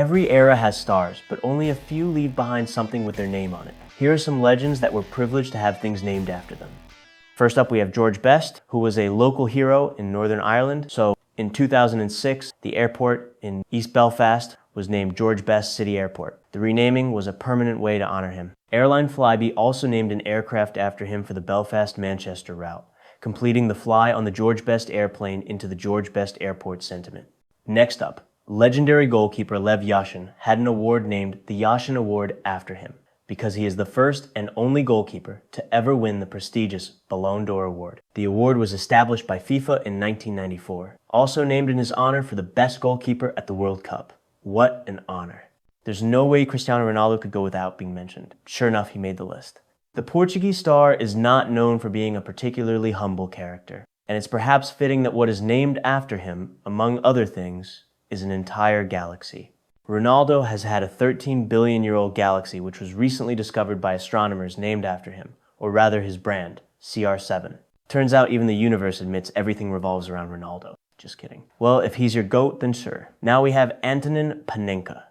Every era has stars, but only a few leave behind something with their name on it. Here are some legends that were privileged to have things named after them. First up, we have George Best, who was a local hero in Northern Ireland. So in 2006, the airport in East Belfast was named George Best City Airport. The renaming was a permanent way to honor him. Airline Flybe also named an aircraft after him for the Belfast-Manchester route, completing the fly on the George Best airplane into the George Best Airport sentiment. Next up, legendary goalkeeper Lev Yashin had an award named the Yashin Award after him, because he is the first and only goalkeeper to ever win the prestigious Ballon d'Or award. The award was established by FIFA in 1994, also named in his honor for the best goalkeeper at the World Cup. What an honor. There's no way Cristiano Ronaldo could go without being mentioned. Sure enough, he made the list. The Portuguese star is not known for being a particularly humble character, and it's perhaps fitting that what is named after him, among other things, is an entire galaxy. Ronaldo has had a 13-billion-year-old galaxy which was recently discovered by astronomers named after him, or rather his brand, CR7. Turns out even the universe admits everything revolves around Ronaldo. Just kidding. Well, if he's your GOAT, then sure. Now we have Antonin Panenka.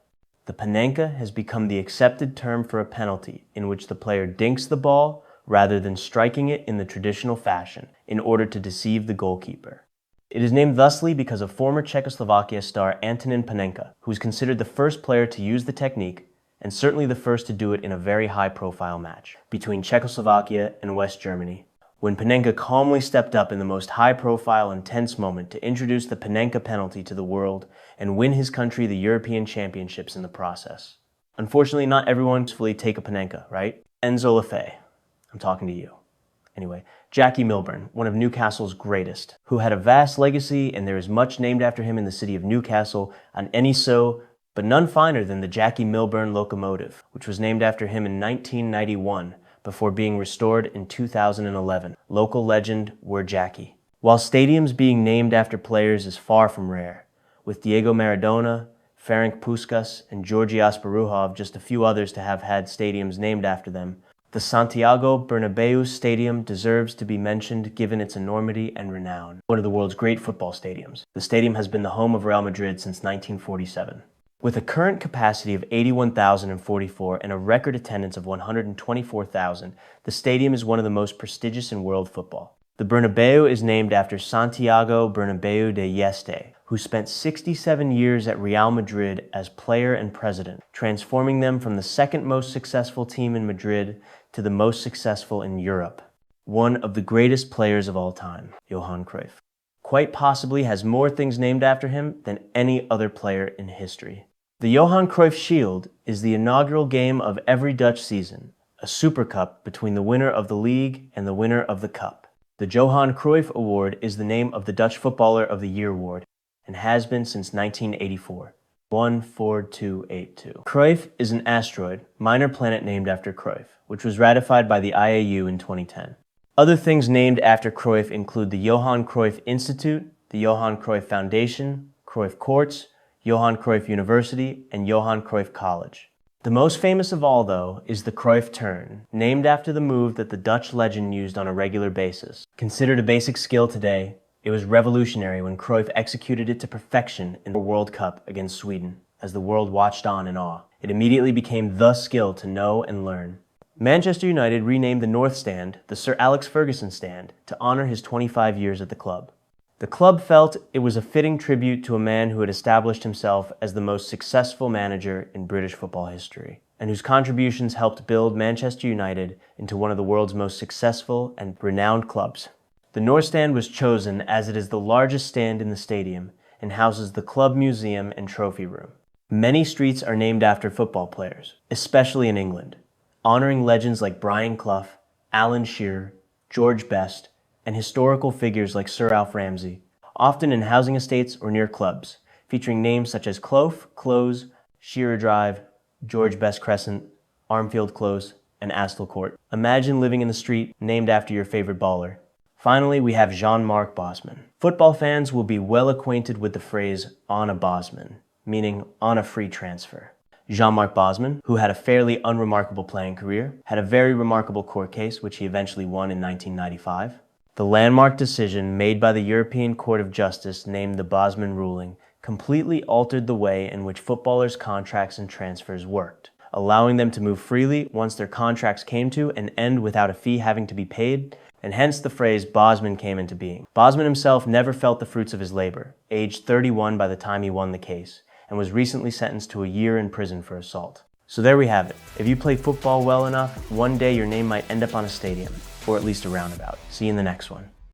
The Panenka has become the accepted term for a penalty in which the player dinks the ball rather than striking it in the traditional fashion in order to deceive the goalkeeper. It is named thusly because of former Czechoslovakia star Antonin Panenka, who is considered the first player to use the technique and certainly the first to do it in a very high-profile match between Czechoslovakia and West Germany, when Panenka calmly stepped up in the most high-profile and tense moment to introduce the Panenka penalty to the world and win his country the European Championships in the process. Unfortunately, not everyone fully take a Panenka, right? Enzo Lefebvre, I'm talking to you. Anyway, Jackie Milburn, one of Newcastle's greatest, who had a vast legacy, and there is much named after him in the city of Newcastle, on any so, but none finer than the Jackie Milburn locomotive, which was named after him in 1991 before being restored in 2011. Local legend, we're Jackie. While stadiums being named after players is far from rare, with Diego Maradona, Ferenc Puskas, and Georgi Asparuhov just a few others to have had stadiums named after them, the Santiago Bernabeu Stadium deserves to be mentioned given its enormity and renown. One of the world's great football stadiums. The stadium has been the home of Real Madrid since 1947. With a current capacity of 81,044 and a record attendance of 124,000, the stadium is one of the most prestigious in world football. The Bernabeu is named after Santiago Bernabeu de Este, who spent 67 years at Real Madrid as player and president, transforming them from the second most successful team in Madrid to the most successful in Europe. One of the greatest players of all time, Johan Cruyff, quite possibly has more things named after him than any other player in history. The Johan Cruyff Shield is the inaugural game of every Dutch season, a super cup between the winner of the league and the winner of the cup. The Johan Cruyff Award is the name of the Dutch Footballer of the Year award, and has been since 1984. 14282. Cruyff is an asteroid, minor planet named after Cruyff, which was ratified by the IAU in 2010. Other things named after Cruyff include the Johan Cruyff Institute, the Johan Cruyff Foundation, Cruyff Courts, Johan Cruyff University, and Johan Cruyff College. The most famous of all, though, is the Cruyff turn, named after the move that the Dutch legend used on a regular basis. Considered a basic skill today, it was revolutionary when Cruyff executed it to perfection in the World Cup against Sweden, as the world watched on in awe. It immediately became the skill to know and learn. Manchester United renamed the North Stand the Sir Alex Ferguson Stand to honor his 25 years at the club. The club felt it was a fitting tribute to a man who had established himself as the most successful manager in British football history, and whose contributions helped build Manchester United into one of the world's most successful and renowned clubs. The North Stand was chosen as it is the largest stand in the stadium and houses the club museum and trophy room. Many streets are named after football players, especially in England, honoring legends like Brian Clough, Alan Shearer, George Best, and historical figures like Sir Alf Ramsey, often in housing estates or near clubs, featuring names such as Clough Close, Shearer Drive, George Best Crescent, Armfield Close, and Astle Court. Imagine living in the street named after your favorite baller. Finally, we have Jean-Marc Bosman. Football fans will be well acquainted with the phrase on a Bosman, meaning on a free transfer. Jean-Marc Bosman, who had a fairly unremarkable playing career, had a very remarkable court case which he eventually won in 1995. The landmark decision made by the European Court of Justice named the Bosman ruling completely altered the way in which footballers' contracts and transfers worked, allowing them to move freely once their contracts came to an end without a fee having to be paid, and hence the phrase Bosman came into being. Bosman himself never felt the fruits of his labor, aged 31 by the time he won the case, and was recently sentenced to a year in prison for assault. So there we have it. If you play football well enough, one day your name might end up on a stadium, or at least a roundabout. See you in the next one.